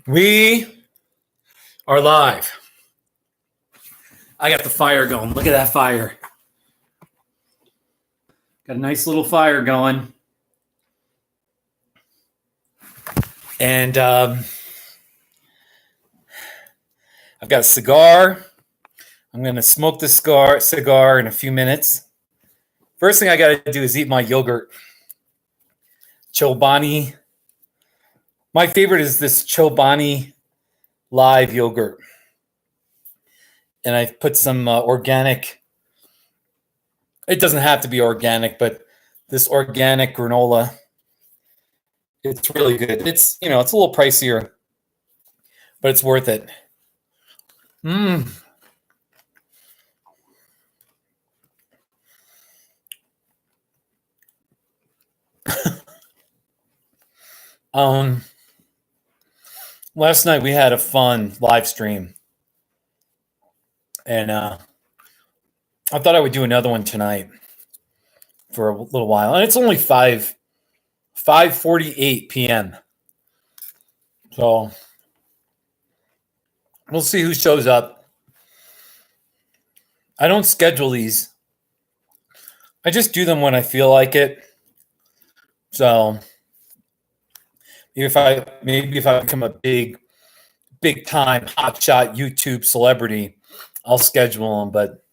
We are live. I got the fire going. Look at that fire. Got a nice little fire going. And I've got a cigar. I'm going to smoke this cigar in a few minutes. First thing I got to do is eat my yogurt. Chobani. My favorite is this Chobani live yogurt. And I've put some organic. It doesn't have to be organic, but this organic granola. It's really good. It's a little pricier, but it's worth it. Last night we had a fun live stream, and I thought I would do another one tonight for a little while. And it's only 5:48 p.m. So we'll see who shows up. I don't schedule these. I just do them when I feel like it. So if I become a big time hotshot YouTube celebrity, I'll schedule them. But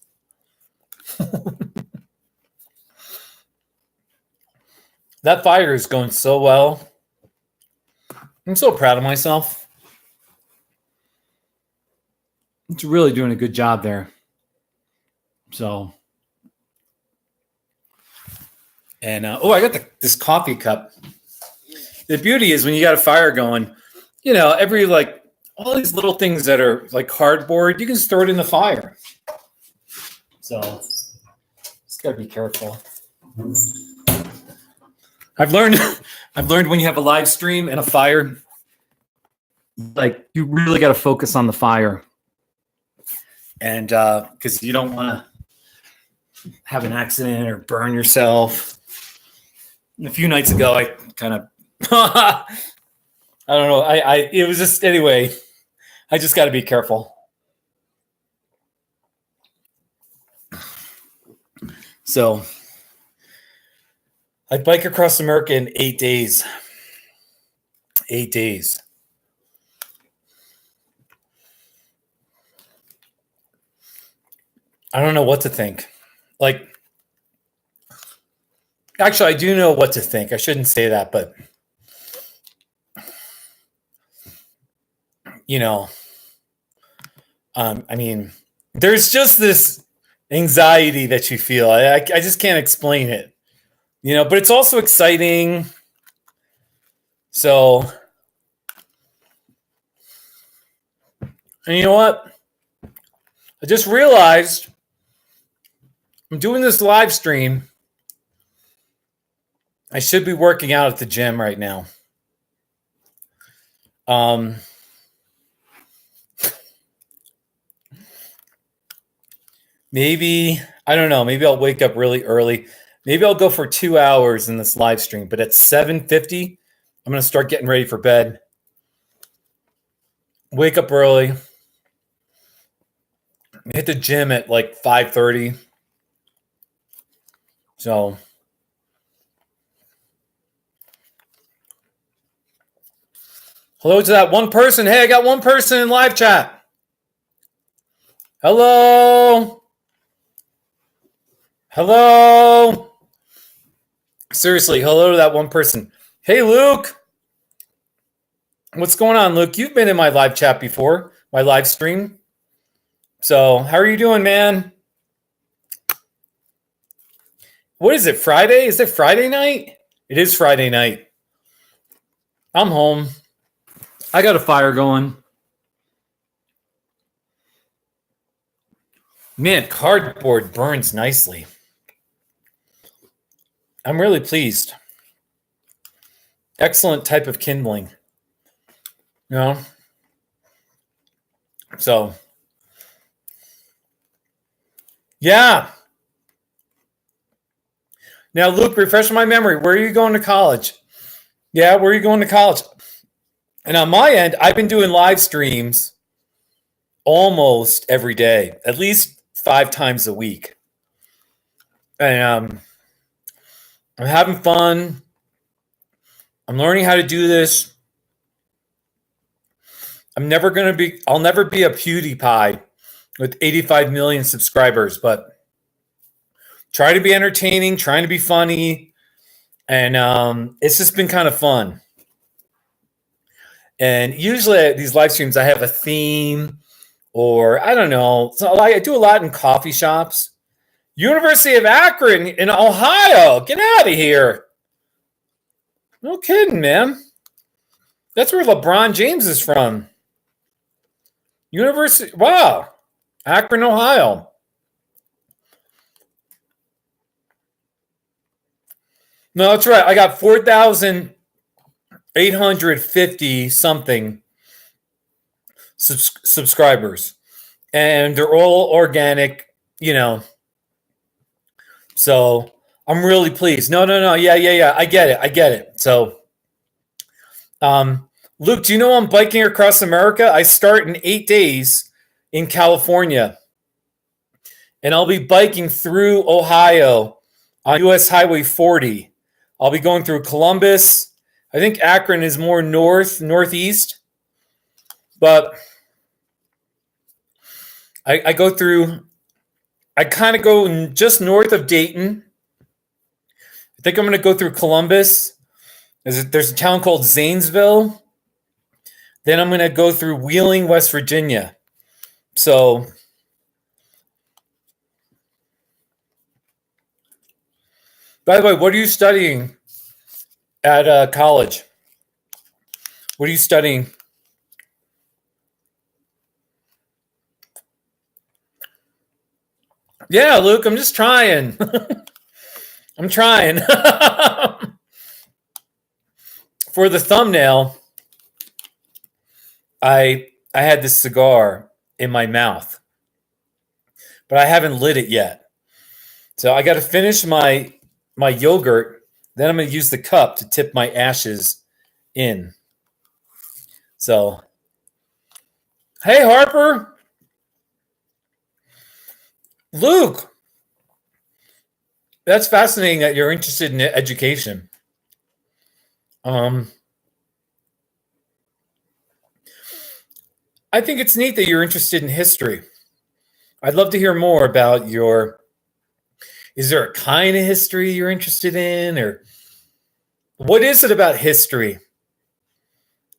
that fire is going so well. I'm so proud of myself. It's really doing a good job there. So, and I got this coffee cup. The beauty is when you got a fire going, every all these little things that are like cardboard, you can just throw it in the fire. So, just gotta be careful. I've learned when you have a live stream and a fire, you really got to focus on the fire, and because you don't want to have an accident or burn yourself. A few nights ago, I kind of I don't know. It was just anyway. I just got to be careful. So I bike across America in 8 days. 8 days. I don't know what to think. Actually, I do know what to think. I shouldn't say that, but there's just this anxiety that you feel. I just can't explain it. But it's also exciting. So, and you know what? I just realized I'm doing this live stream. I should be working out at the gym right now. Maybe, I don't know, maybe I'll wake up really early. Maybe I'll go for 2 hours in this live stream, but at 7:50, I'm going to start getting ready for bed. Wake up early. Hit the gym at 5:30. So hello to that one person. Hey, I got one person in live chat. Hello. Hello. Seriously, hello to that one person. Hey, Luke. What's going on, Luke? You've been in my live chat before, my live stream. So how are you doing, man? What is it, Friday? Is it Friday night? It is Friday night. I'm home. I got a fire going. Man, cardboard burns nicely. I'm really pleased. Excellent type of kindling. So, yeah. Now, Luke, refresh my memory. Where are you going to college? Yeah, where are you going to college? And on my end, I've been doing live streams almost every day, at least 5 times a week. And I'm having fun. I'm learning how to do this. I'll never be a PewDiePie with 85 million subscribers, but try to be entertaining, trying to be funny. And it's just been kind of fun. And usually at these live streams, I have a theme, or I don't know. So I do a lot in coffee shops. University of Akron in Ohio. Get out of here. No kidding, man. That's where LeBron James is from. University. Wow. Akron, Ohio. No, that's right. I got 4,850 something subscribers. And they're all organic, So I'm really pleased. No. Yeah. I get it. So, Luke, do you know I'm biking across America? I start in 8 days in California. And I'll be biking through Ohio on US Highway 40. I'll be going through Columbus. I think Akron is more northeast. But I go through, I kind of go just north of Dayton. I think I'm going to go through Columbus. There's a town called Zanesville. Then I'm going to go through Wheeling, West Virginia. So, by the way, what are you studying at college? What are you studying? Yeah, Luke, I'm just trying. I'm trying. For the thumbnail, I had this cigar in my mouth, but I haven't lit it yet. So I got to finish my yogurt. Then I'm going to use the cup to tip my ashes in. So, hey, Harper. Luke, that's fascinating that you're interested in education. I think it's neat that you're interested in history. I'd love to hear more about is there a kind of history you're interested in, or what is it about history?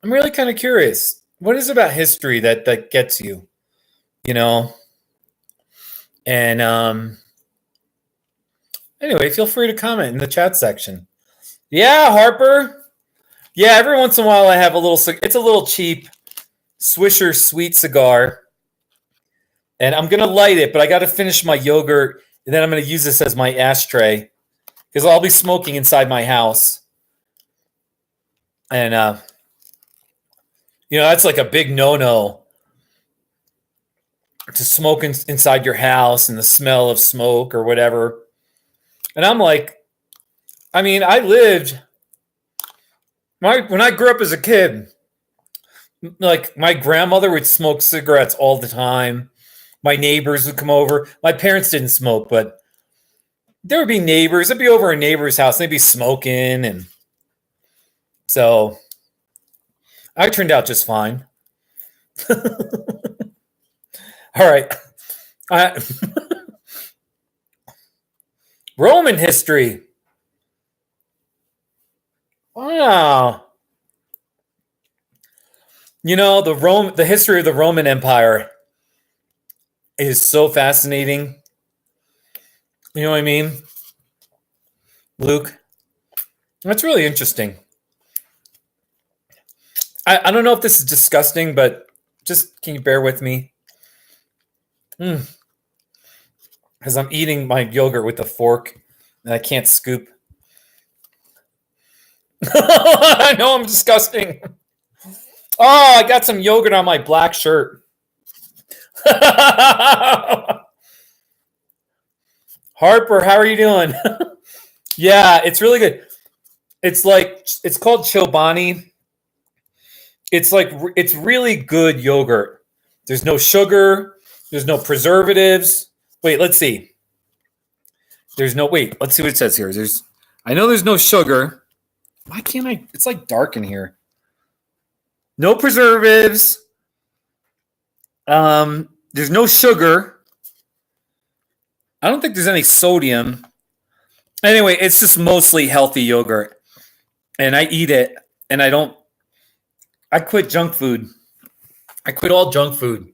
I'm really kind of curious. What is it about history that gets you, And anyway, feel free to comment in the chat section. Yeah, Harper. Yeah, every once in a while I have it's a little cheap Swisher sweet cigar. And I'm going to light it, but I got to finish my yogurt. And then I'm going to use this as my ashtray because I'll be smoking inside my house. And, that's like a big no-no to smoke inside your house and the smell of smoke or whatever. And I'm like, when I grew up as a kid, like my grandmother would smoke cigarettes all the time. My neighbors would come over. My parents didn't smoke, but there would be neighbors. I'd be over a neighbor's house. And they'd be smoking. And so I turned out just fine. All right. Roman history. Wow. The history of the Roman Empire is so fascinating. You know what I mean? Luke? That's really interesting. I don't know if this is disgusting, but just can you bear with me? Because I'm eating my yogurt with a fork and I can't scoop. I know I'm disgusting. Oh, I got some yogurt on my black shirt. Harper, how are you doing? Yeah, it's really good. It's called Chobani. it's really good yogurt. There's no sugar. There's no preservatives. Wait, let's see. Let's see what it says here. I know there's no sugar. Why can't I? It's like dark in here. No preservatives. There's no sugar. I don't think there's any sodium. Anyway, it's just mostly healthy yogurt. And I eat it. And I quit junk food. I quit all junk food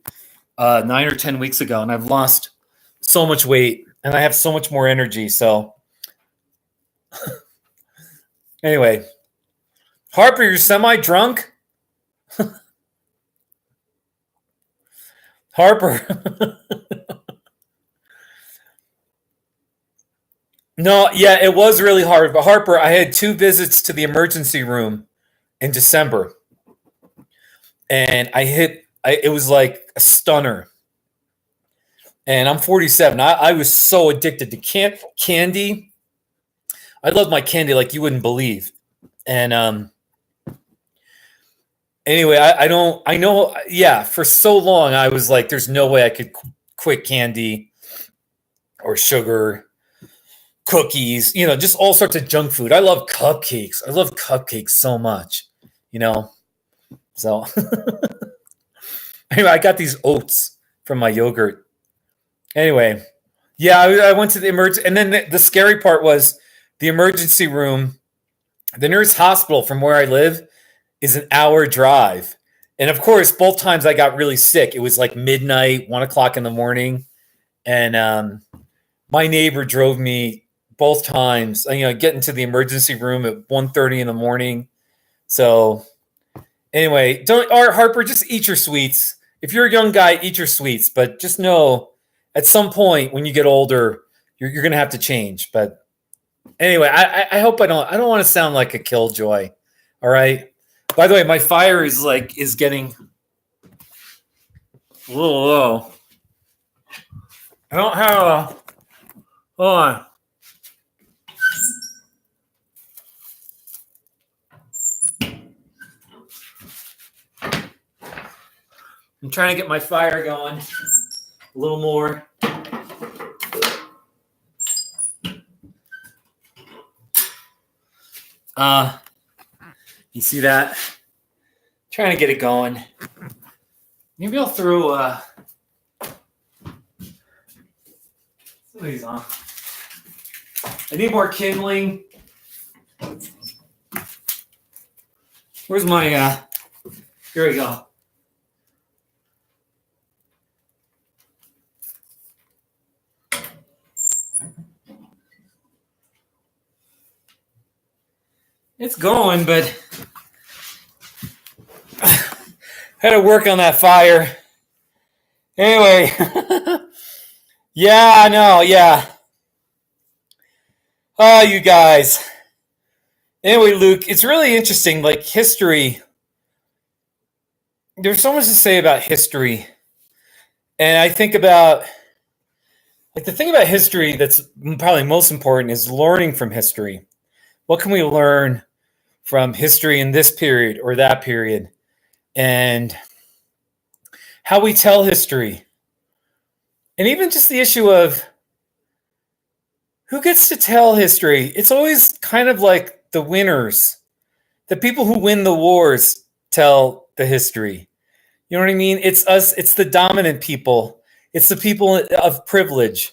9 or 10 weeks ago. And I've lost so much weight. And I have so much more energy. So anyway. Harper, you're semi-drunk? Harper. No, yeah, it was really hard. But Harper, I had 2 visits to the emergency room in December. And it was like a stunner. And I'm 47. I was so addicted to candy. I love my candy like you wouldn't believe. And anyway, I know, yeah, for so long I was like, there's no way I could quit candy or sugar, cookies, just all sorts of junk food. I love cupcakes. I love cupcakes so much, So anyway, I got these oats from my yogurt. Anyway, yeah, I went to the emergency. And then the scary part was the emergency room. The nearest hospital from where I live is an hour drive. And of course, both times I got really sick. It was like midnight, 1 o'clock in the morning. And my neighbor drove me both times, getting to the emergency room at 1:30 in the morning. So anyway, Harper, just eat your sweets. If you're a young guy, eat your sweets. But just know at some point when you get older, you're going to have to change. But anyway, I hope I don't want to sound like a killjoy. All right. By the way, my fire is getting a little low. I don't have hold on. I'm trying to get my fire going a little more. You see that? Trying to get it going. Maybe I'll throw some of these on. I need more kindling. Where's my here we go. It's going, but had to work on that fire. Anyway, yeah, I know, yeah. Oh, you guys. Anyway, Luke, it's really interesting. Like history, there's so much to say about history, and I think about the thing about history that's probably most important is learning from history. What can we learn from history in this period or that period? And how we tell history. And even just the issue of who gets to tell history. It's always kind of like the winners. The people who win the wars tell the history. You know what I mean? It's us, it's the dominant people. It's the people of privilege.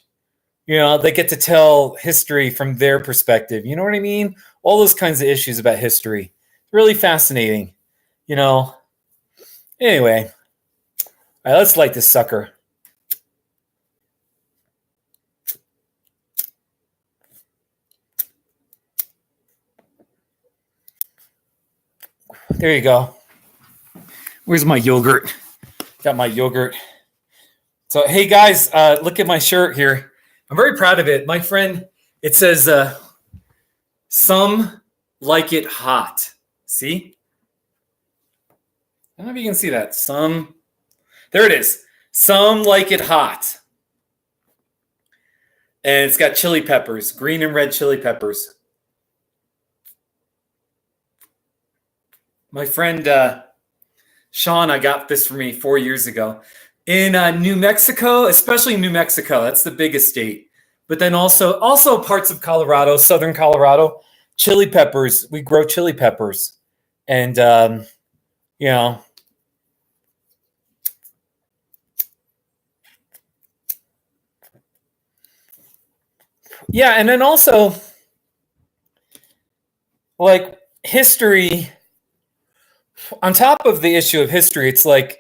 They get to tell history from their perspective. You know what I mean? All those kinds of issues about history. Really fascinating. Anyway. All right, let's light this sucker. There you go. Where's my yogurt? Got my yogurt. So, hey guys, look at my shirt here. I'm very proud of it. My friend, it says, some like it hot. See? I don't know if you can see that. There it is. Some like it hot. And it's got chili peppers, green and red chili peppers. My friend Sean, I got this for me 4 years ago. In New Mexico, especially New Mexico, that's the biggest state. But then also parts of Colorado, southern Colorado, chili peppers. We grow chili peppers, and you know, yeah, and then also like history. On top of the issue of history, it's like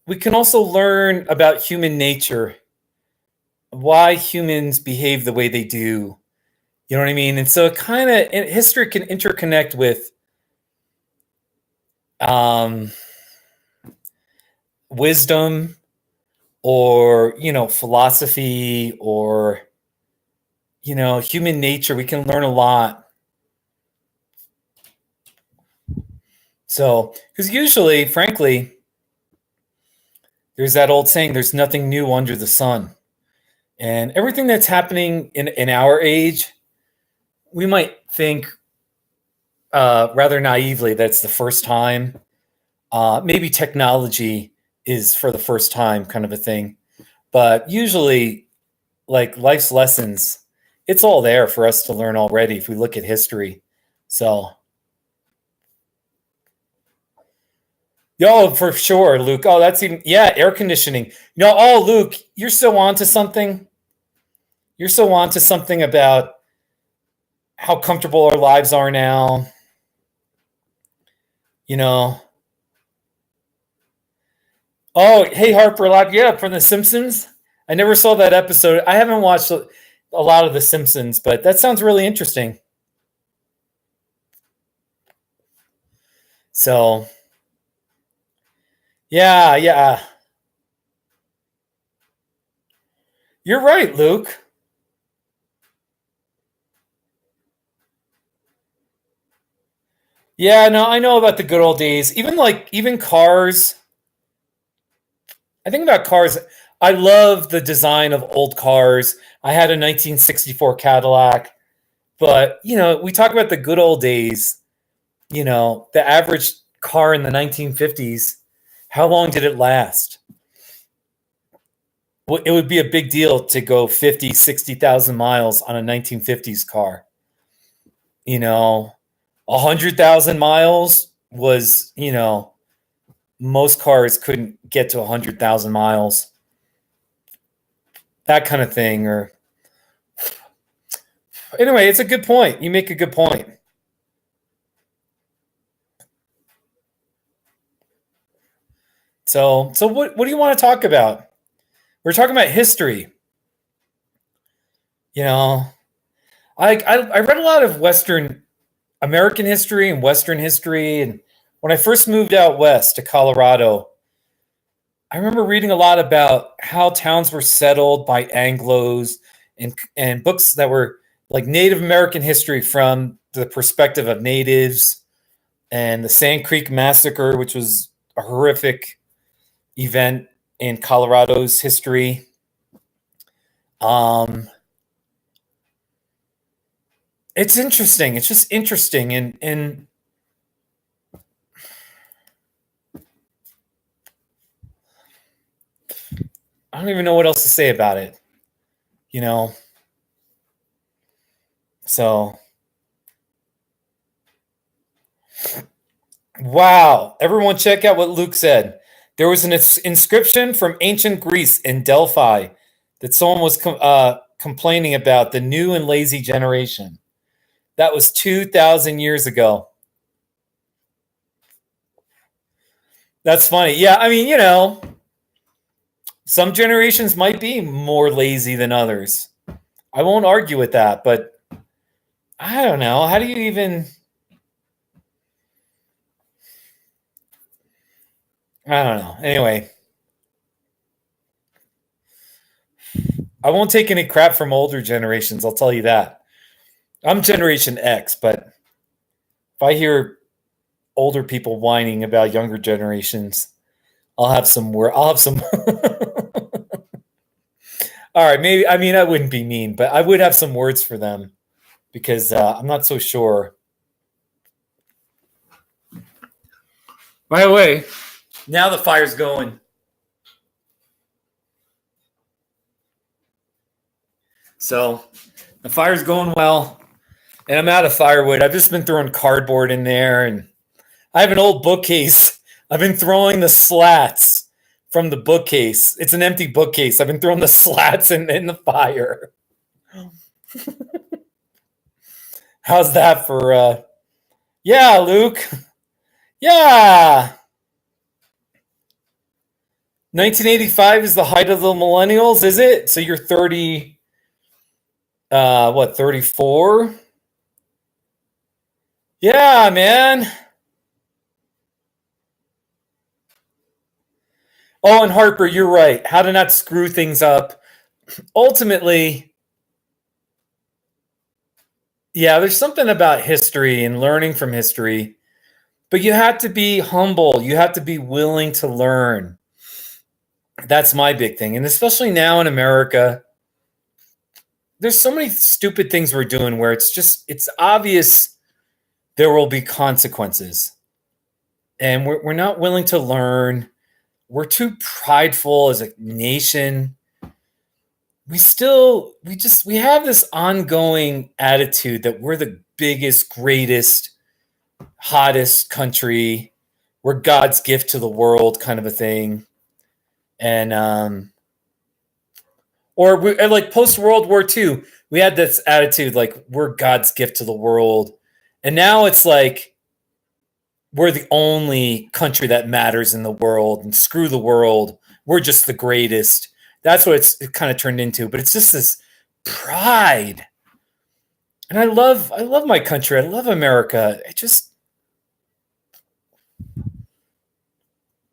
we can also learn about human nature, why humans behave the way they do. You know what I mean? And so it kind of history can interconnect with um, wisdom or philosophy or human nature. We can learn a lot. So, because usually, frankly, there's that old saying, there's nothing new under the sun. And everything that's happening in our age, we might think rather naively that it's the first time. Maybe technology is for the first time kind of a thing. But usually, like life's lessons, it's all there for us to learn already if we look at history. So, yo, for sure, Luke. Oh, that's even, yeah, air conditioning. Oh, Luke, you're so on to something. You're so on to something about how comfortable our lives are now. Oh, hey, Harper Lab. Yeah, from The Simpsons. I never saw that episode. I haven't watched a lot of The Simpsons, but that sounds really interesting. So, yeah. You're right, Luke. Yeah, no, I know about the good old days. Even cars. I think about cars. I love the design of old cars. I had a 1964 Cadillac, but we talk about the good old days. The average car in the 1950s, how long did it last? Well, it would be a big deal to go 50, 60,000 miles on a 1950s car. 100,000 miles was, most cars couldn't get to 100,000 miles. That kind of thing. Or anyway, it's a good point. You make a good point. So what do you want to talk about? We're talking about history. I read a lot of Western American history and Western history, and when I first moved out west to Colorado, I remember reading a lot about how towns were settled by Anglos and books that were like Native American history from the perspective of natives, and the Sand Creek Massacre, which was a horrific event in Colorado's history. It's interesting. It's just interesting, and I don't even know what else to say about it. So, wow. Everyone check out what Luke said. There was an inscription from ancient Greece in Delphi that someone was complaining about the new and lazy generation. That was 2,000 years ago. That's funny. Yeah, I mean, some generations might be more lazy than others. I won't argue with that, but I don't know. How do you even... I don't know. Anyway, I won't take any crap from older generations. I'll tell you that. I'm Generation X, but if I hear older people whining about younger generations, I'll have some word. I'll have some. All right, maybe. I mean, I wouldn't be mean, but I would have some words for them because I'm not so sure. By the way, Now the fire's going. So the fire's going well. And I'm out of firewood. I've just been throwing cardboard in there. And I have an old bookcase. I've been throwing the slats from the bookcase. It's an empty bookcase. I've been throwing the slats in the fire. How's that for yeah, Luke? Yeah. 1985 is the height of the millennials, is it? So you're 30 34? Yeah, man. Oh, and Harper, you're right. How to not screw things up. Ultimately, yeah, there's something about history and learning from history, but you have to be humble. You have to be willing to learn. That's my big thing. And especially now in America, there's so many stupid things we're doing where it's obvious there will be consequences. And we're not willing to learn. We're too prideful as a nation. We have this ongoing attitude that we're the biggest, greatest, hottest country. We're God's gift to the world, kind of a thing. And or we like post World War II, we had this attitude like we're God's gift to the world. And now it's like we're the only country that matters in the world, and screw the world. We're just the greatest. That's what it kind of turned into. But it's just this pride. And I love my country. I love America.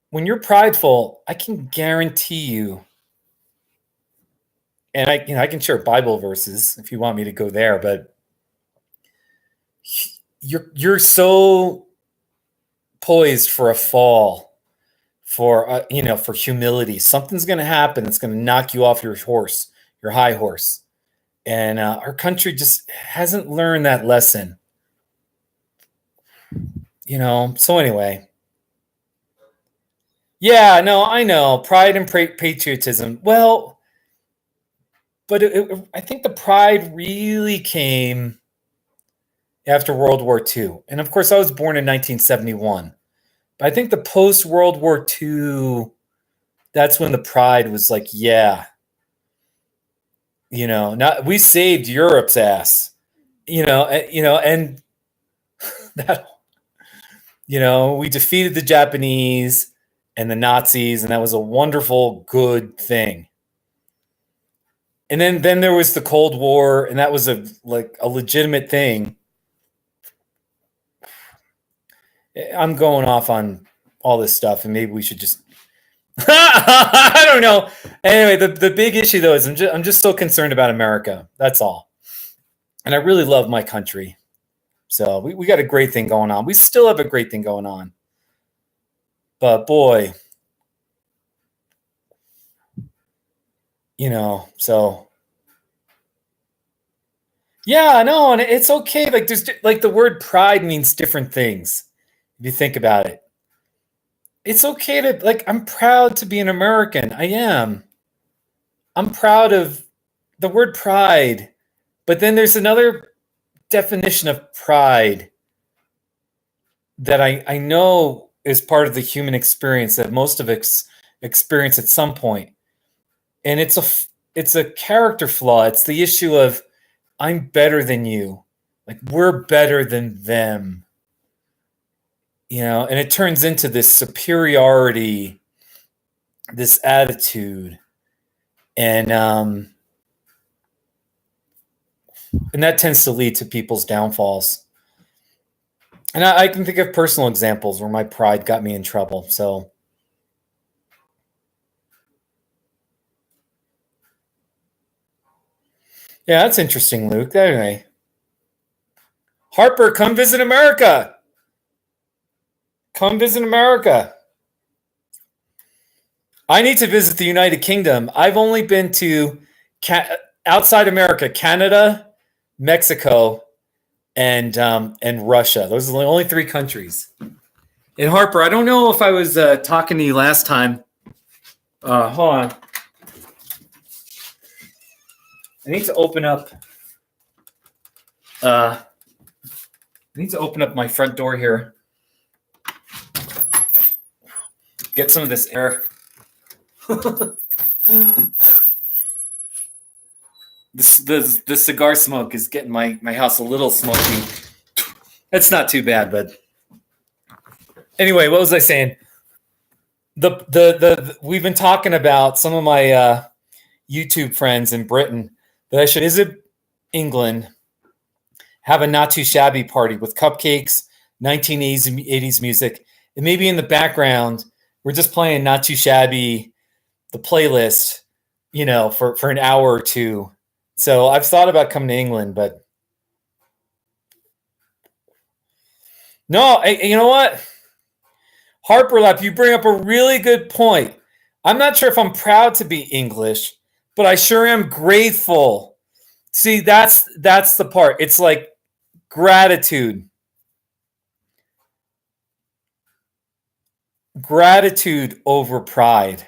When you're prideful, I can guarantee you, and I can share Bible verses if you want me to go there, but you're so poised for a fall, for for humility. Something's going to happen that's going to knock you off your horse, your high horse. And our country just hasn't learned that lesson. So anyway. Yeah, no, I know. Pride and patriotism. Well, but I think the pride really came after World War II. And of course, I was born in 1971. But I think the post-World War II, that's when the pride was like, yeah. We saved Europe's ass. And that, we defeated the Japanese and the Nazis, and that was a wonderful, good thing. And then there was the Cold War, and that was a legitimate thing. I'm going off on all this stuff, and maybe we should just I don't know. Anyway, the big issue though is I'm just so concerned about America. That's all. And I really love my country. So we got a great thing going on. We still have a great thing going on. But boy, so yeah, no, and it's okay. Like there's the word pride means different things if you think about it. It's okay to I'm proud to be an American. I am. I'm proud of the word pride. But then there's another definition of pride that I know is part of the human experience that most of us experience at some point. And it's a character flaw. It's the issue of I'm better than you. Like we're better than them. And it turns into this superiority, this attitude. And that tends to lead to people's downfalls. And I can think of personal examples where my pride got me in trouble. So yeah, that's interesting, Luke. Anyway. Harper, come visit America. Come visit America. I need to visit the United Kingdom. I've only been to outside America, Canada, Mexico, and Russia. Those are the only 3 countries. And Harper, I don't know if I was talking to you last time. Hold on. I need to open up. I need to open up my front door here. Get some of this air. The cigar smoke is getting my house a little smoky. It's not too bad, but anyway, what was I saying? The we've been talking about some of my YouTube friends in Britain that I should visit England, have a not too shabby party with cupcakes, 1980s music, and maybe in the background we're just playing not too shabby, the playlist, for an hour or two. So I've thought about coming to England, but no, you know what? Harper Lap, you bring up a really good point. I'm not sure if I'm proud to be English, but I sure am grateful. See, that's the part. It's like gratitude. Gratitude over pride.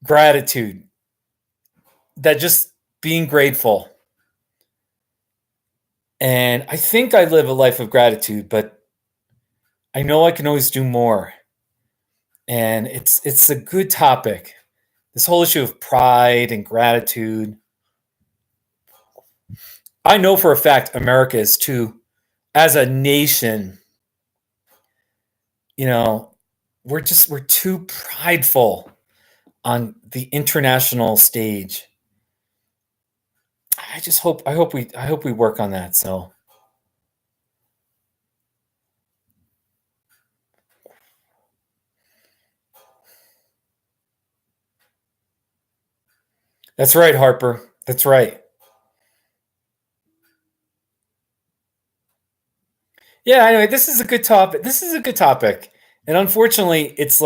Gratitude. That just being grateful. And I think I live a life of gratitude, but I know I can always do more. And it's a good topic. This whole issue of pride and gratitude. I know for a fact America is too, as a nation, we're too prideful on the international stage. I hope we work on that. So that's right, Harper. That's right. Yeah, anyway, this is a good topic. And unfortunately, it's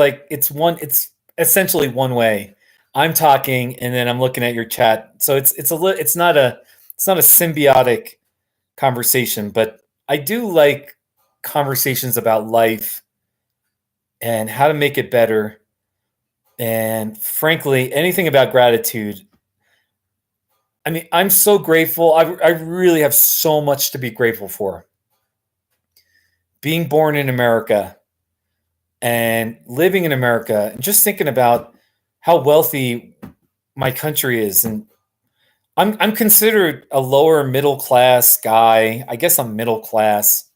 essentially one way. I'm talking and then I'm looking at your chat. So it's not a symbiotic conversation, but I do like conversations about life and how to make it better. And frankly, anything about gratitude. I mean, I'm so grateful. I really have so much to be grateful for. Being born in America and living in America and just thinking about how wealthy my country is. And I'm considered a lower middle class guy. I guess I'm middle class.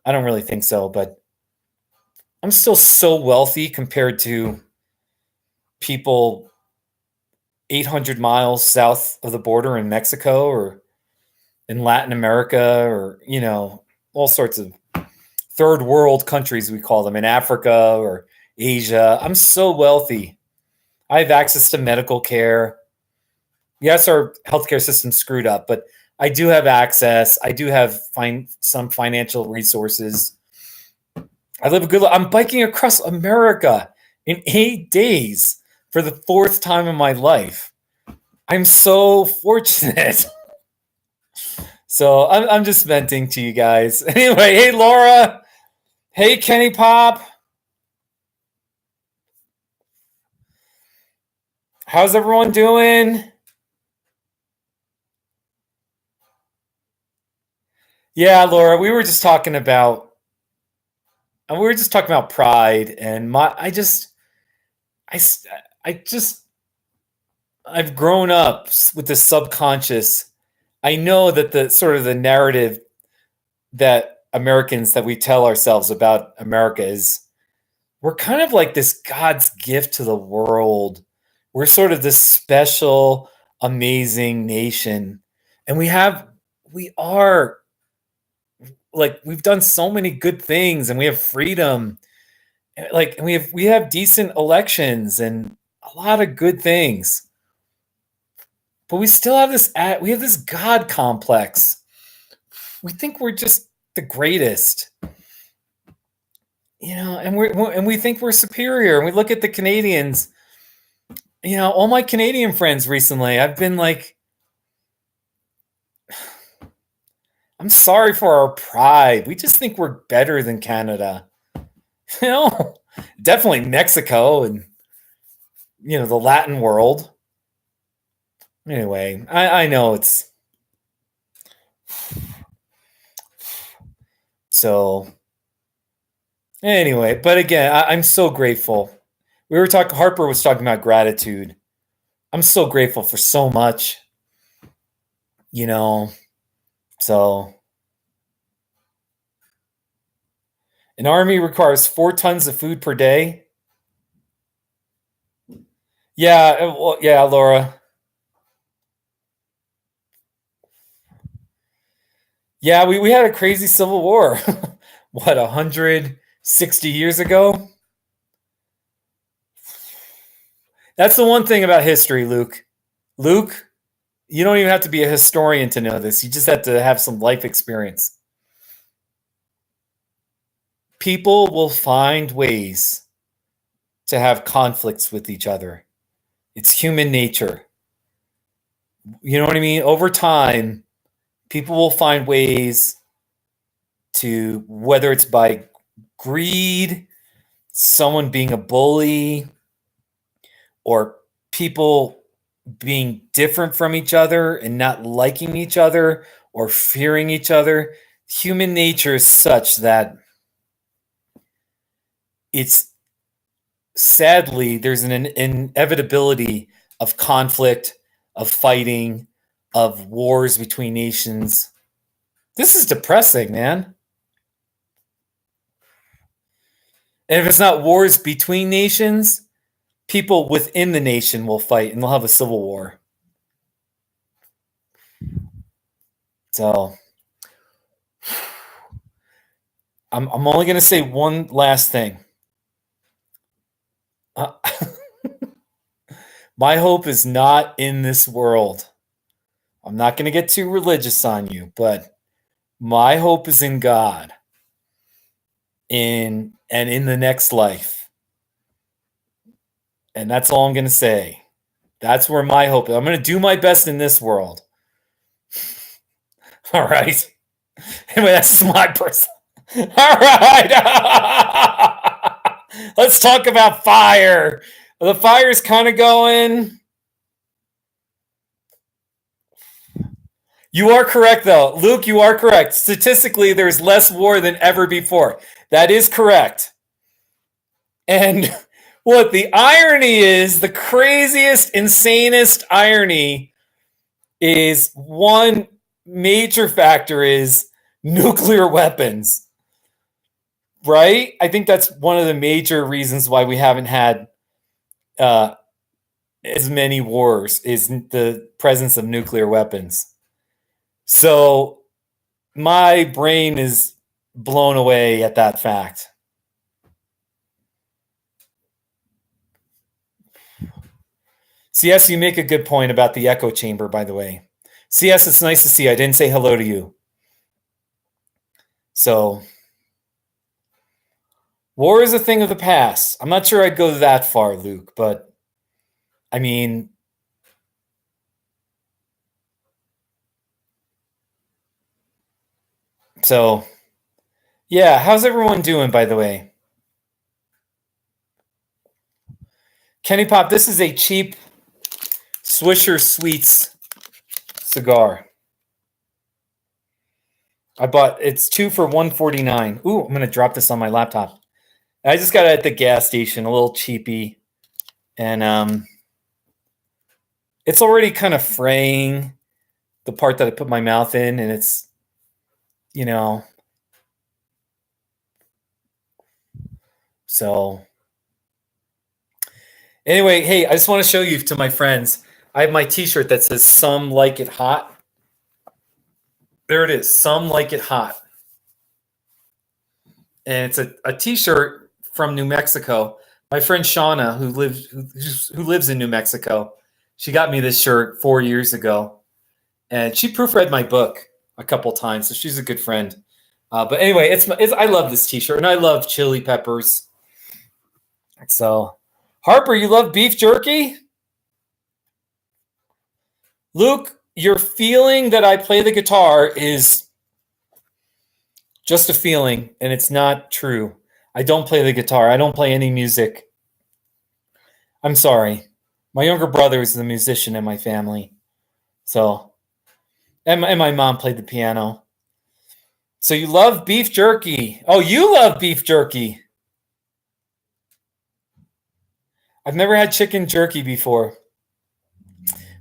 I don't really think so, but I'm still so wealthy compared to people 800 miles south of the border in Mexico or in Latin America or, all sorts of third world countries, we call them, in Africa or Asia. I'm so wealthy. I have access to medical care. Yes, our healthcare system's screwed up, but I do have access. I do have some financial resources. I live a good life. I'm biking across America in 8 days for the 4th time in my life. I'm so fortunate. So I'm just venting to you guys. Anyway, hey, Laura. Hey, Kenny Pop. How's everyone doing? Yeah, Laura, we were just talking about pride and I've grown up with this subconscious. I know that the sort of the narrative that Americans that we tell ourselves about America is we're kind of like this God's gift to the world. We're sort of this special, amazing nation. And we are like, we've done so many good things and we have freedom. And we have decent elections and a lot of good things. But we still have this God complex. We think we're just the greatest. And we think we're superior. And we look at the Canadians. All my Canadian friends recently, I'm I'm sorry for our pride. We just think we're better than Canada. You know, definitely Mexico and, the Latin world. Anyway, I know it's so. Anyway, but again, I'm so grateful. Harper was talking about gratitude. I'm so grateful for so much, so an army requires 4 tons of food per day. Yeah, well, yeah, Laura. Yeah, we had a crazy civil war. What, 160 years ago? That's the one thing about history, Luke. Luke, you don't even have to be a historian to know this. You just have to have some life experience. People will find ways to have conflicts with each other. It's human nature. You know what I mean? Over time, people will find ways to, whether it's by greed, someone being a bully, or people being different from each other and not liking each other or fearing each other. Human nature is such that it's, sadly, there's an inevitability of conflict, of fighting, of wars between nations. This is depressing, man. And if it's not wars between nations, people within the nation will fight and they'll have a civil war. So I'm only going to say one last thing. My hope is not in this world. I'm not going to get too religious on you, but my hope is in God, in the next life. And that's all I'm going to say. That's where my hope is. I'm going to do my best in this world. All right. Anyway, that's just my person. All right. Let's talk about fire. The fire's kind of going. You are correct, though. Luke, you are correct. Statistically, there's less war than ever before. That is correct. And what the irony is, the craziest, insanest irony is, one major factor is nuclear weapons. Right? I think that's one of the major reasons why we haven't had as many wars, is the presence of nuclear weapons. So my brain is blown away at that fact. CS, you make a good point about the echo chamber, by the way. CS, it's nice to see you. I didn't say hello to you. So war is a thing of the past. I'm not sure I'd go that far, Luke, but I mean, so yeah, how's everyone doing, by the way? Kenny Pop, this is a cheap Swisher Sweets cigar. It's 2 for $149. Ooh, I'm gonna drop this on my laptop. I just got it at the gas station, a little cheapy, and it's already kind of fraying the part that I put my mouth in, and it's, so anyway, hey, I just want to show you to my friends. I have my t-shirt that says "Some Like It Hot." There it is, "Some Like It Hot." And it's a t-shirt from New Mexico. My friend Shauna, who lives in New Mexico, she got me this shirt 4 years ago, and she proofread my book a couple times, so she's a good friend. But anyway, I love this t-shirt, and I love chili peppers. So, Harper, you love beef jerky? Luke, your feeling that I play the guitar is Just a feeling, and it's not true. I don't play the guitar. I don't play any music. I'm sorry. My younger brother is the musician in my family. So, and my mom played the piano. So you love beef jerky. Oh, you love beef jerky. I've never had chicken jerky before.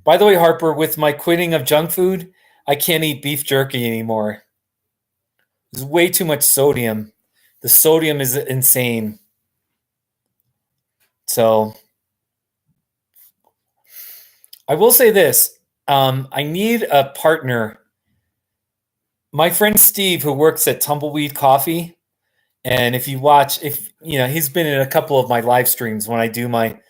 By the way, Harper, with my quitting of junk food, I can't eat beef jerky anymore. There's way too much sodium. The sodium is insane. So I will say this. I need a partner. My friend Steve, who works at Tumbleweed Coffee, and if you watch, he's been in a couple of my live streams when I do my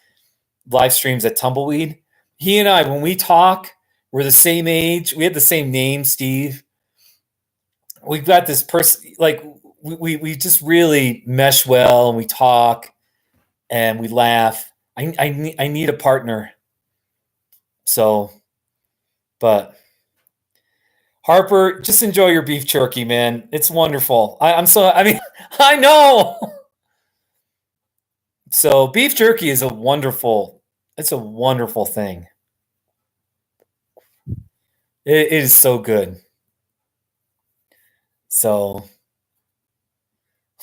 live streams at Tumbleweed. He and I, when we talk, we're the same age. We have the same name, Steve. We've got this person, like, we just really mesh well, and we talk and we laugh. I need a partner. So, but Harper, just enjoy your beef jerky, man. It's wonderful. I know. So beef jerky is it's a wonderful thing. It is so good. So,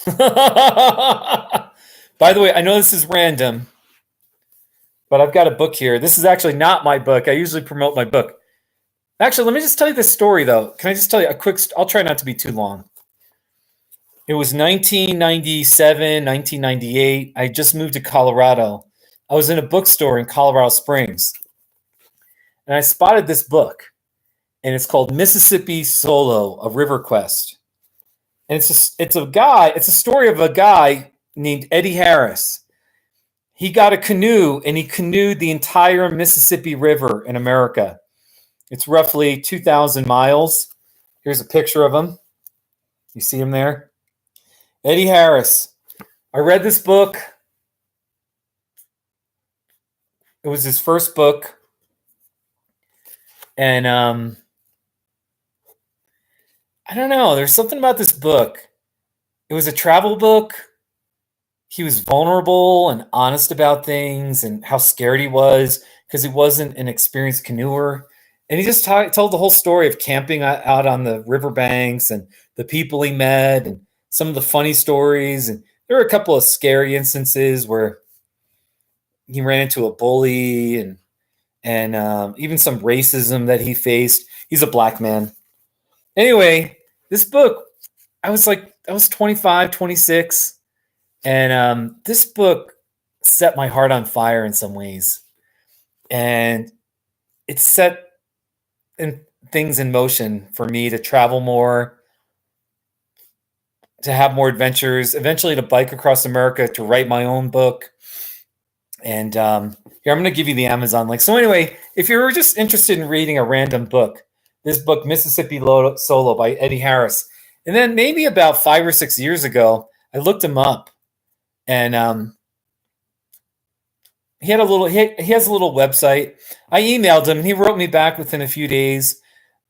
by the way, I know this is random, but I've got a book here. This is actually not my book. I usually promote my book. Actually, let me just tell you this story, though. Can I just tell you a quick? I'll try not to be too long. It was 1997, 1998. I just moved to Colorado. I was in a bookstore in Colorado Springs, and I spotted this book, and it's called Mississippi Solo: A River Quest. And it's a story of a guy named Eddie Harris. He got a canoe, and he canoed the entire Mississippi River in America. It's roughly 2,000 miles. Here's a picture of him. You see him there? Eddie Harris. I read this book. It was his first book. And I don't know. There's something about this book. It was a travel book. He was vulnerable and honest about things and how scared he was because he wasn't an experienced canoer. And he just told the whole story of camping out on the riverbanks and the people he met and some of the funny stories. And there were a couple of scary instances where he ran into a bully and even some racism that he faced. He's a black man. Anyway, this book, I was 25, 26. And this book set my heart on fire in some ways. And it set things in motion for me to travel more, to have more adventures, eventually to bike across America, to write my own book. And here, I'm going to give you the Amazon link. So anyway, if you're just interested in reading a random book, this book, Mississippi Solo by Eddie Harris. And then maybe about 5 or 6 years ago, I looked him up. And he has a little website. I emailed him, and he wrote me back within a few days.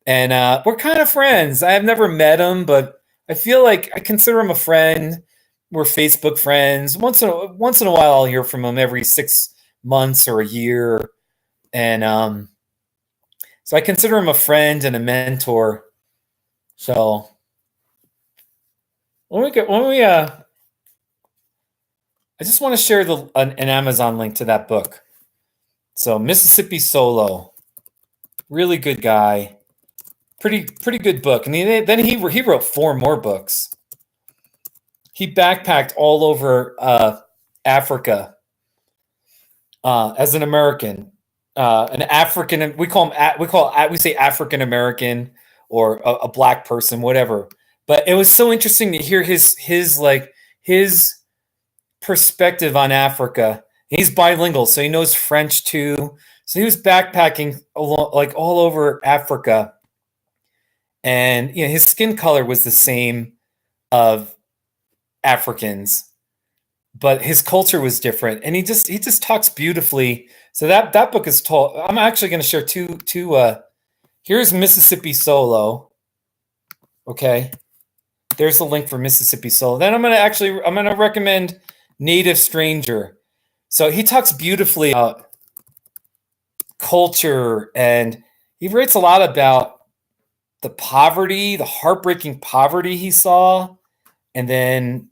And we're kind of friends. I have never met him, but I feel like I consider him a friend. We're Facebook friends. Once in a while, I'll hear from him every 6 months or a year. And so I consider him a friend and a mentor. So I just want to share an Amazon link to that book. So Mississippi Solo, really good guy, pretty good book. And then he wrote 4 more books. He backpacked all over Africa as an American, an African. We say African American or a black person, whatever. But it was so interesting to hear his perspective on Africa. He's bilingual, so he knows French too. So he was backpacking all over Africa, and his skin color was the same of Africans, but his culture was different, and he just talks beautifully. So that book is told. I'm actually going to share two. Here's Mississippi Solo. Okay, there's a link for Mississippi Soul. Then I'm gonna recommend Native Stranger. So he talks beautifully about culture, and he writes a lot about the poverty, the heartbreaking poverty he saw, and then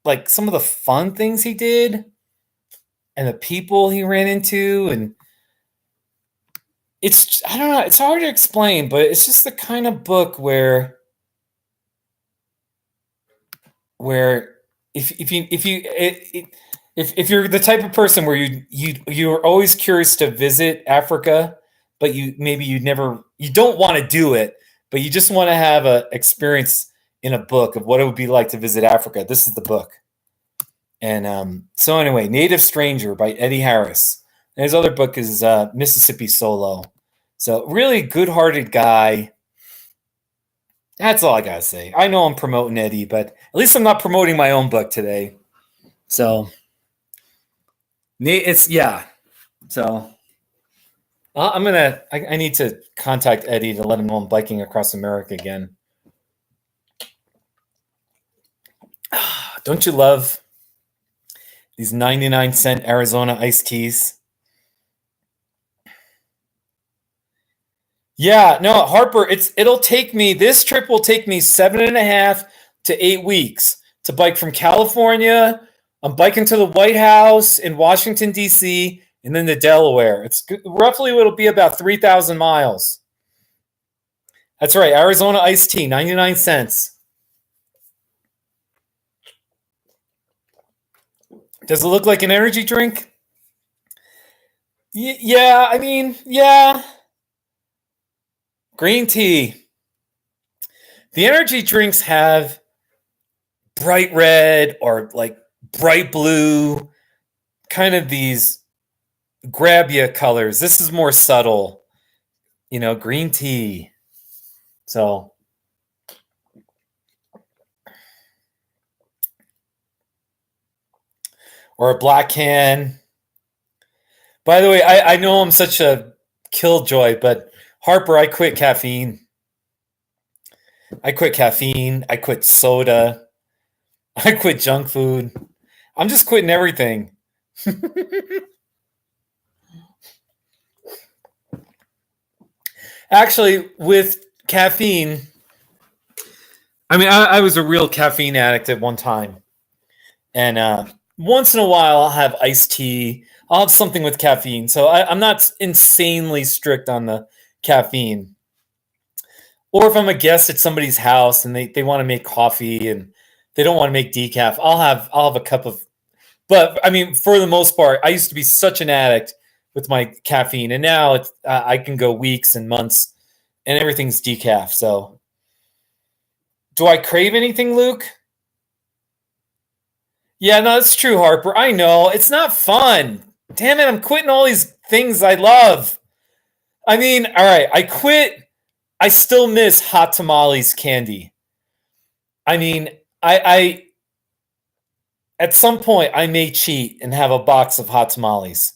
like some of the fun things he did and the people he ran into. And I don't know, it's hard to explain, but it's just the kind of book where if you're the type of person where you're always curious to visit Africa, but you don't want to do it, but you just want to have a experience in a book of what it would be like to visit Africa, this is the book. And so anyway, Native Stranger by Eddie Harris. And his other book is Mississippi Solo. So really good-hearted guy. That's all I gotta say. I know I'm promoting Eddie, but at least I'm not promoting my own book today. So it's So I need to contact Eddie to let him know I'm biking across America again. Don't you love these 99-cent Arizona iced teas? Yeah, no, Harper, this trip will take me 7.5 to 8 weeks to bike from California. I'm biking to the White House in Washington, D.C., and then to Delaware. It's roughly, it'll be about 3,000 miles. That's right, Arizona iced tea, 99 cents. Does it look like an energy drink? Yeah, I mean, yeah. Green tea. The energy drinks have bright red or like bright blue, kind of these grab you colors. This is more subtle, green tea. So, or a black can. By the way, I know I'm such a killjoy, but Harper, I quit caffeine. I quit soda. I quit junk food. I'm just quitting everything. Actually, with caffeine, I mean, I was a real caffeine addict at one time. And once in a while, I'll have iced tea. I'll have something with caffeine. So I'm not insanely strict on the caffeine. Or if I'm a guest at somebody's house and they want to make coffee and they don't want to make decaf, I'll have a cup of. But I mean, for the most part, I used to be such an addict with my caffeine, and now I can go weeks and months, and everything's decaf. So, do I crave anything, Luke? Yeah, no, that's true, Harper. I know it's not fun. Damn it, I'm quitting all these things I love. I mean, all right, I quit. I still miss hot tamales candy. I mean, I at some point I may cheat and have a box of hot tamales.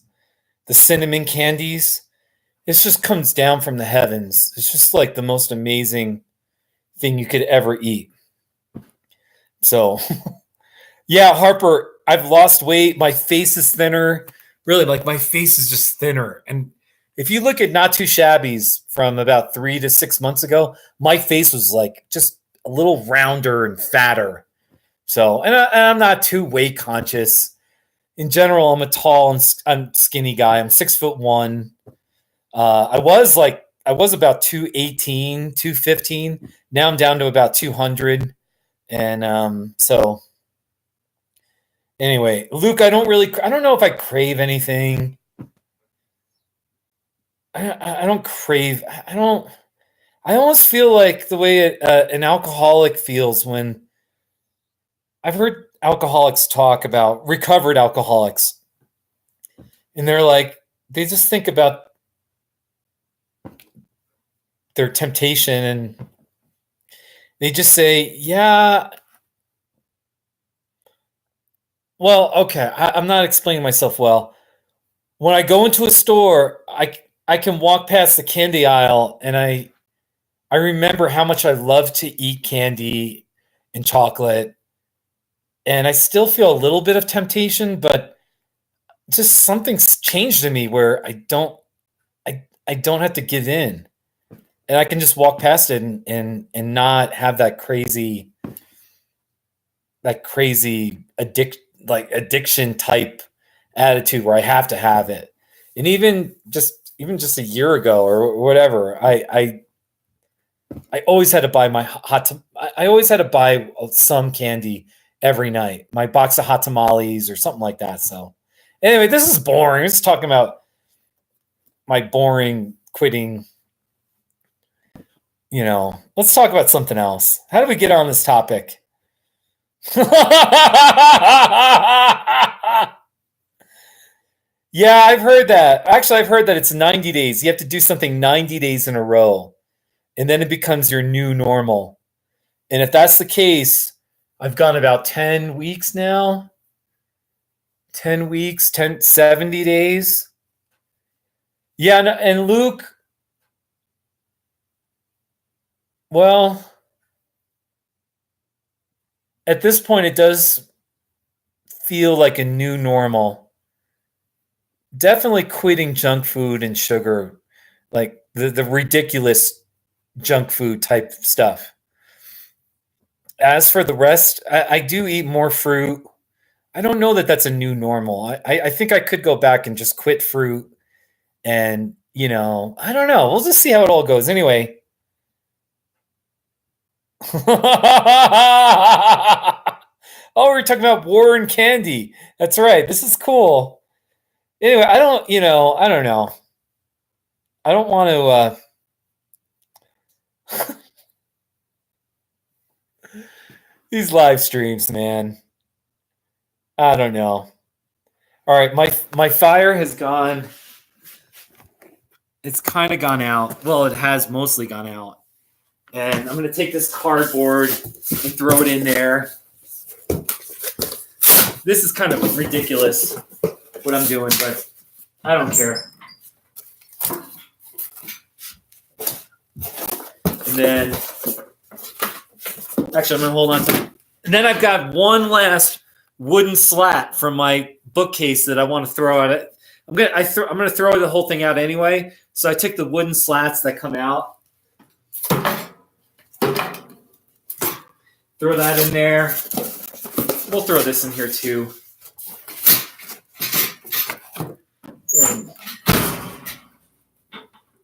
The cinnamon candies, it just comes down from the heavens. It's just like the most amazing thing you could ever eat. So, yeah, Harper, I've lost weight. My face is thinner. Really, like my face is just thinner. And if you look at Not Too Shabby's from about 3 to 6 months ago, my face was like just a little rounder and fatter. So, and I'm not too weight conscious. In general, I'm a tall and skinny guy. I'm 6'1". I was about 218, 215. Now I'm down to about 200. And so anyway, Luke, I don't know if I crave anything. I don't crave. I almost feel like the way an alcoholic feels when I've heard alcoholics talk about recovered alcoholics. And they're like, they just think about their temptation and they just say, yeah, well, okay, I'm not explaining myself well. When I go into a store, I can walk past the candy aisle and I remember how much I love to eat candy and chocolate. And I still feel a little bit of temptation, but just something's changed in me where I don't have to give in. And I can just walk past it and not have that crazy addiction type attitude where I have to have it. And even just a year ago or whatever, I always had to buy I always had to buy some candy every night, my box of hot tamales or something like that. So anyway, this is boring. Let's talking about my boring quitting. Let's talk about something else. How did we get on this topic? Yeah, I've heard that. Actually, I've heard that it's 90 days. You have to do something 90 days in a row, and then it becomes your new normal. And if that's the case, I've gone about 10 weeks now. 10 weeks, 70 days. Yeah, and Luke, well, at this point, it does feel like a new normal. Definitely quitting junk food and sugar, like the ridiculous junk food type stuff. As for the rest, I do eat more fruit. I don't know that that's a new normal. I think I could go back and just quit fruit. And, I don't know. We'll just see how it all goes. Anyway. Oh, we're talking about war and candy. That's right. This is cool. Anyway, I don't know. I don't want to these live streams, man. I don't know. All right, my fire has gone. It's kind of gone out. Well, it has mostly gone out. And I'm going to take this cardboard and throw it in there. This is kind of ridiculous what I'm doing, but I don't care. And then, actually, I'm going to hold on to it. And then I've got one last wooden slat from my bookcase that I want to throw at it. I'm going to throw the whole thing out anyway. So I took the wooden slats that come out. Throw that in there. We'll throw this in here too.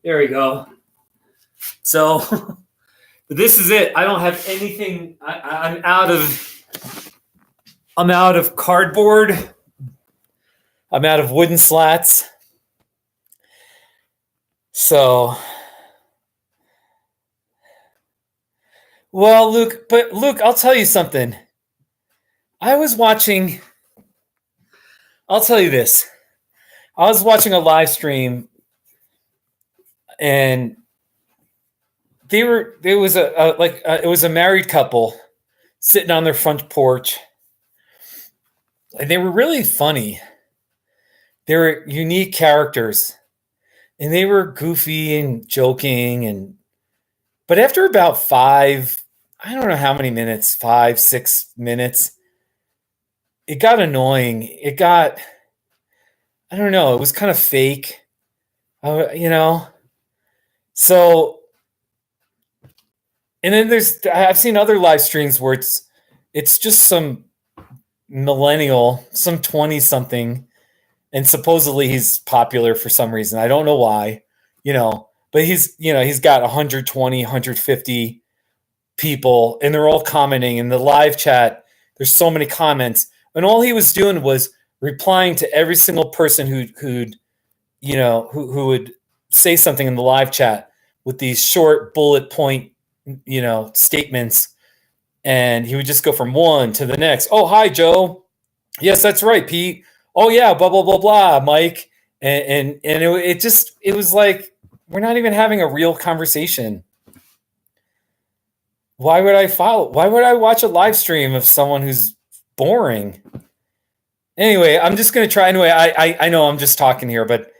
There we go. So this is it. I don't have anything. I'm out of cardboard. I'm out of wooden slats. So, well, Luke, I'll tell you something. I'll tell you this. I was watching a live stream and it was a married couple sitting on their front porch. And they were really funny. They were unique characters. And they were goofy and joking but after about 5, I don't know how many minutes, 5, 6 minutes, it got annoying. I don't know, it was kind of fake, So, and then I've seen other live streams where it's just some millennial, some 20-something, and supposedly he's popular for some reason. I don't know why, but he's got 120, 150 people, and they're all commenting in the live chat. There's so many comments, and all he was doing was replying to every single person who would say something in the live chat with these short bullet point, statements. And he would just go from one to the next. Oh, hi, Joe. Yes, that's right, Pete. Oh yeah, blah, blah, blah, blah, Mike. And it was like, we're not even having a real conversation. Why would I watch a live stream of someone who's boring? Anyway, I'm just going to try. Anyway, I know I'm just talking here, but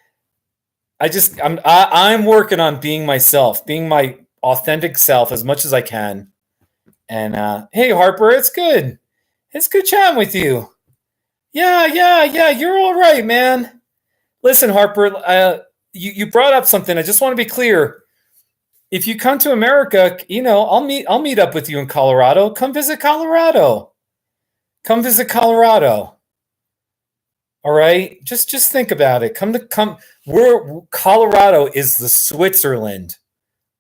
I'm working on being myself, being my authentic self as much as I can. And hey, Harper, it's good. It's good chatting with you. Yeah. You're all right, man. Listen, Harper, you brought up something. I just want to be clear. If you come to America, I'll meet up with you in Colorado. Come visit Colorado. Come visit Colorado. All right? Just think about it. Colorado is the Switzerland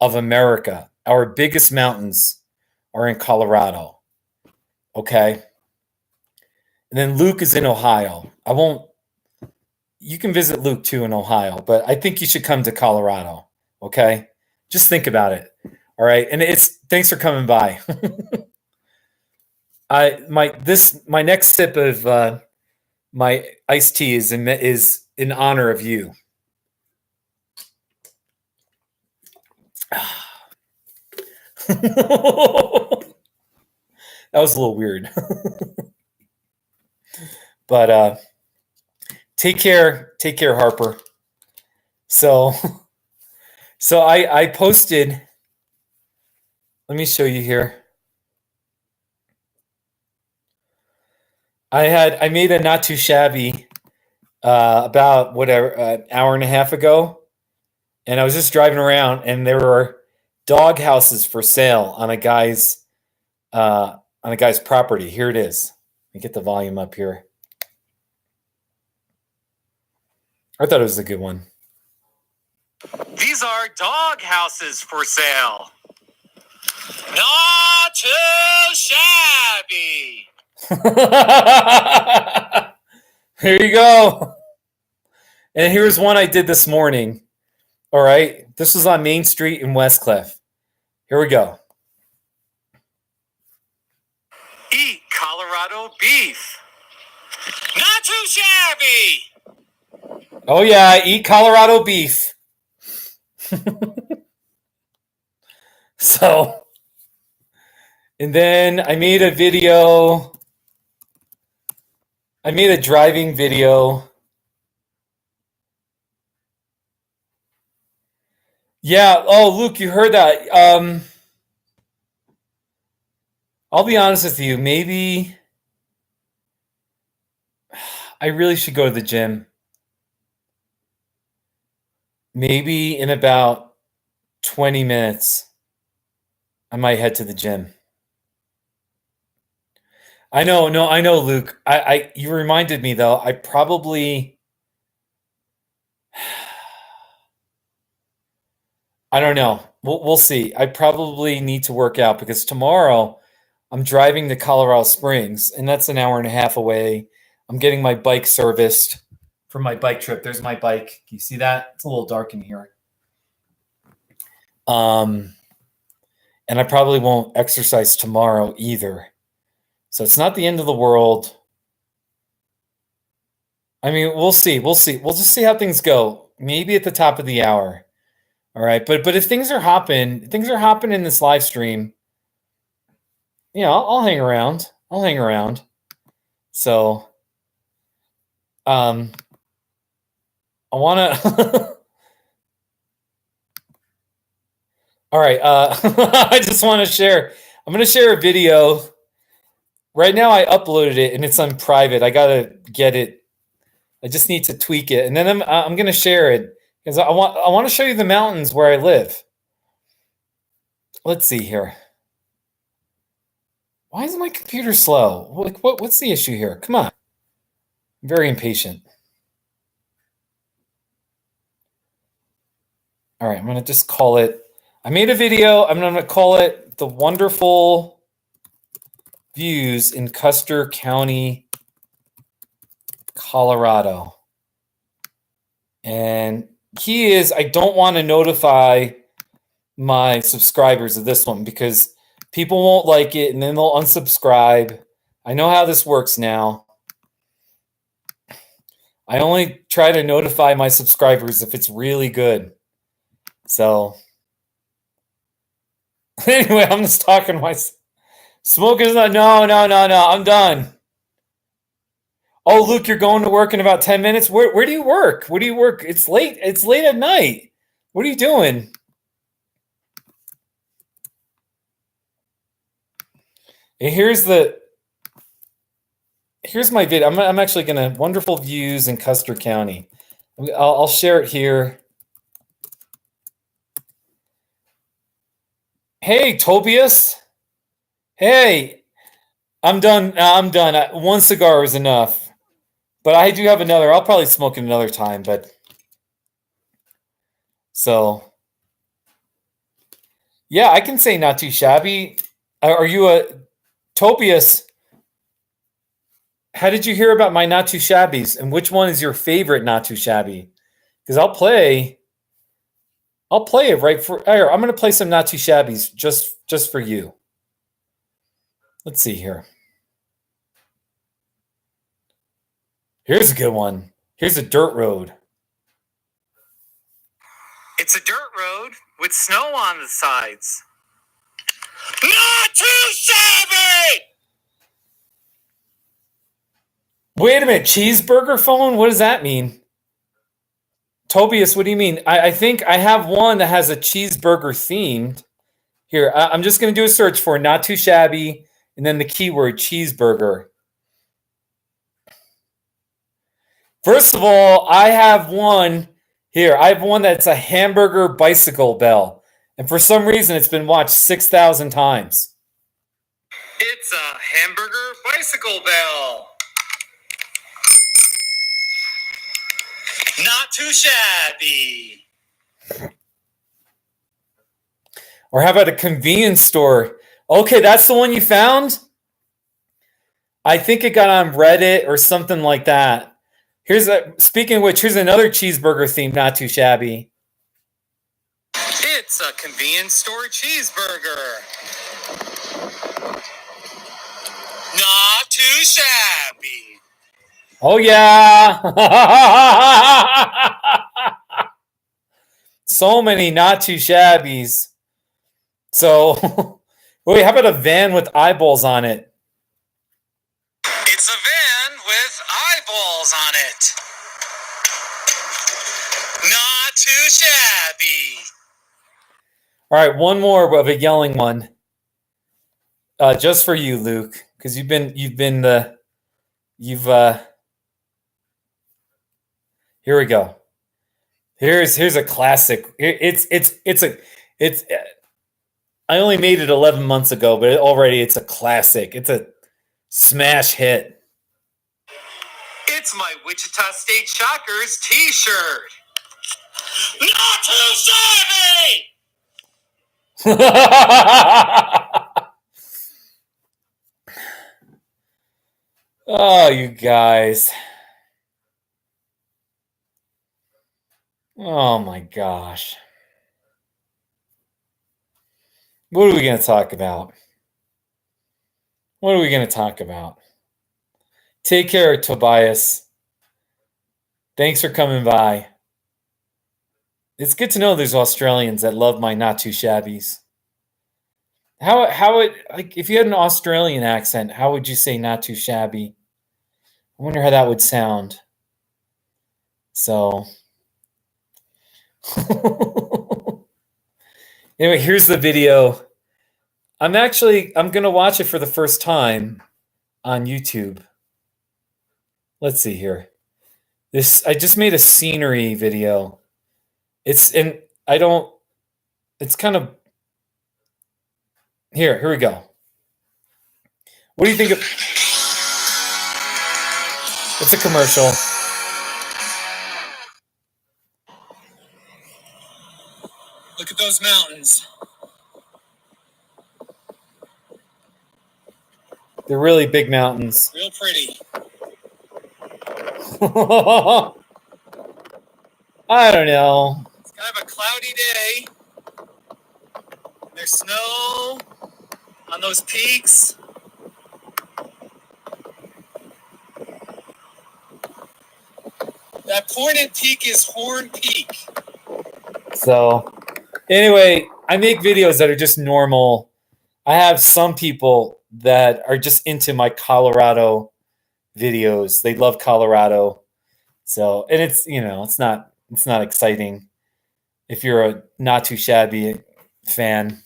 of America. Our biggest mountains are in Colorado. Okay? And then Luke is in Ohio. You can visit Luke too in Ohio, but I think you should come to Colorado. Okay? Just think about it. All right? And thanks for coming by. My next sip of my iced tea is in honor of you. That was a little weird. But take care, Harper. So I posted. Let me show you here. I made a not too shabby about an hour and a half ago, and I was just driving around, and there were dog houses for sale on a guy's property. Here it is. Let me get the volume up here. I thought it was a good one. These are dog houses for sale. Not too shabby. There you go. And here's one I did this morning. All right. This was on Main Street in Westcliff. Here we go. Eat Colorado beef. Not too shabby. Oh, yeah. Eat Colorado beef. So, and then I made a video. I made a driving video. Yeah. Oh, Luke, you heard that. I'll be honest with you. Maybe I really should go to the gym. Maybe in about 20 minutes, I might head to the gym. I know, Luke. You reminded me though. I don't know. We'll see. I probably need to work out because tomorrow I'm driving to Colorado Springs, and that's an hour and a half away. I'm getting my bike serviced for my bike trip. There's my bike. Can you see that? It's a little dark in here. And I probably won't exercise tomorrow either. So it's not the end of the world. I mean, we'll see. We'll just see how things go. Maybe at the top of the hour. All right. But if things are hopping in this live stream, I'll hang around. So I want to all right. I just want to share. I'm going to share a video. Right now I uploaded it and it's on private. I got to get it. I just need to tweak it. And then I'm going to share it because I want to show you the mountains where I live. Let's see here. Why is my computer slow? What's the issue here? Come on. I'm very impatient. All right, I'm going to just call it. I made a video. I'm going to call it The Wonderful Views in Custer County, Colorado. And key is I don't want to notify my subscribers of this one because people won't like it and then they'll unsubscribe. I know how this works now. I only try to notify my subscribers if it's really good. So anyway, I'm just talking to myself. Smoke is not. No. I'm done. Oh, Luke, you're going to work in about 10 minutes. Where do you work? Where do you work? It's late. It's late at night. What are you doing? Here's my video. I'm actually gonna wonderful views in Custer County. I'll share it here. Hey, Tobias. Hey, I'm done. I'm done. One cigar is enough, but I do have another. I'll probably smoke it another time. But so, yeah, I can say not too shabby. Are you a Tobias? How did you hear about my not too shabbies? And which one is your favorite not too shabby? Because I'll play it right for. Here, I'm going to play some not too shabbies just for you. Let's see here. Here's a good one. Here's a dirt road. It's a dirt road with snow on the sides. Not too shabby! Wait a minute. Cheeseburger phone? What does that mean? Tobias, what do you mean? I think I have one that has a cheeseburger themed. Here, I'm just going to do a search for not too shabby and then the keyword cheeseburger. First of all, I have one here. I have one that's a hamburger bicycle bell. And for some reason, it's been watched 6,000 times. It's a hamburger bicycle bell. Not too shabby. Or how about a convenience store? Okay, that's the one you found? I think it got on Reddit or something like that. Speaking of which, here's another cheeseburger theme, not too shabby. It's a convenience store cheeseburger. Not too shabby. Oh, yeah. So many not too shabbies. So, wait, how about a van with eyeballs on it? It's a van with eyeballs on it. Not too shabby. All right, one more of a yelling one. Just for you, Luke, because here we go. Here's a classic. I only made it 11 months ago, but already it's a classic. It's a smash hit. It's my Wichita State Shockers t-shirt. Not too shabby! Oh, you guys. Oh my gosh. What are we going to talk about? What are we going to talk about? Take care, Tobias. Thanks for coming by. It's good to know there's Australians that love my not too shabbies. Like if you had an Australian accent, how would you say not too shabby? I wonder how that would sound. So anyway, here's the video. I'm going to watch it for the first time on YouTube. Let's see here. I just made a scenery video. It's kind of, here we go. What do you think of, it's a commercial. Look at those mountains. They're really big mountains. Real pretty. I don't know. It's kind of a cloudy day. There's snow on those peaks. That pointed peak is Horn Peak. So, anyway, I make videos that are just normal. I have some people that are just into my Colorado videos. They love Colorado. So, and it's, it's not exciting if you're a not too shabby fan.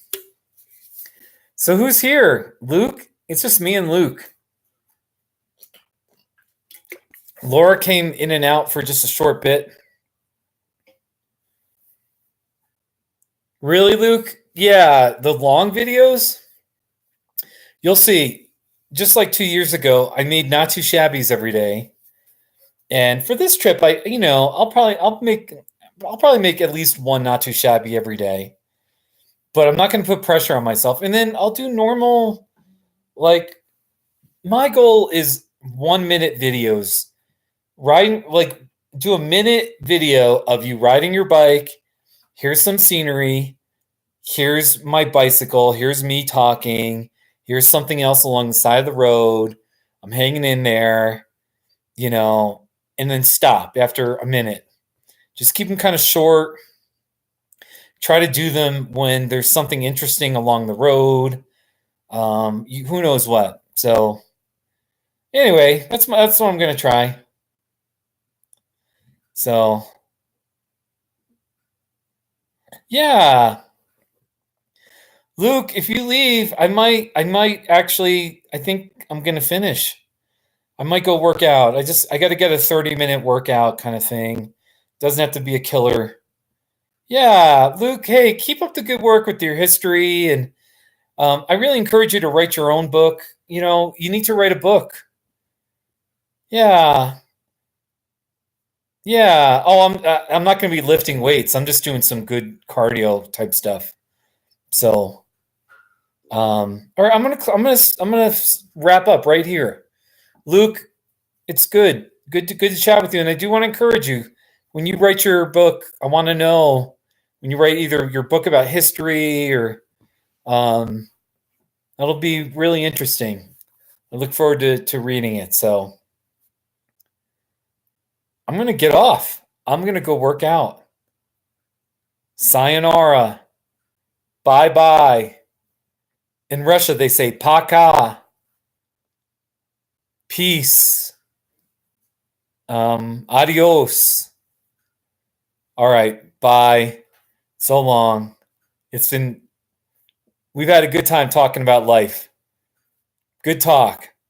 So who's here? Luke? It's just me and Luke. Laura came in and out for just a short bit. Really, Luke? Yeah, the long videos. You'll see. Just like 2 years ago, I made not too shabbies every day. And for this trip, I'll probably make at least one not too shabby every day. But I'm not going to put pressure on myself. And then I'll do normal, like, my goal is 1 minute videos. Do a minute video of you riding your bike. Here's some scenery. Here's my bicycle. Here's me talking. Here's something else along the side of the road. I'm hanging in there, and then stop after a minute. Just keep them kind of short. Try to do them when there's something interesting along the road. Who knows what. So anyway, that's what I'm going to try. So yeah. Luke, if you leave, I might actually, I think I'm going to finish. I might go work out. I got to get a 30-minute workout kind of thing. Doesn't have to be a killer. Yeah, Luke, hey, keep up the good work with your history. And I really encourage you to write your own book. You need to write a book. Yeah. Yeah. Oh, I'm not going to be lifting weights. I'm just doing some good cardio type stuff. So, all right, I'm gonna wrap up right here. Luke, it's good to chat with you, and I do want to encourage you when you write your book. I want to know when you write either your book about history or that'll be really interesting. I look forward to reading it. So I'm gonna get off. I'm gonna go work out. Sayonara. Bye bye. In Russia, they say "Paka." Peace. Adios. All right. Bye. So long. We've had a good time talking about life. Good talk.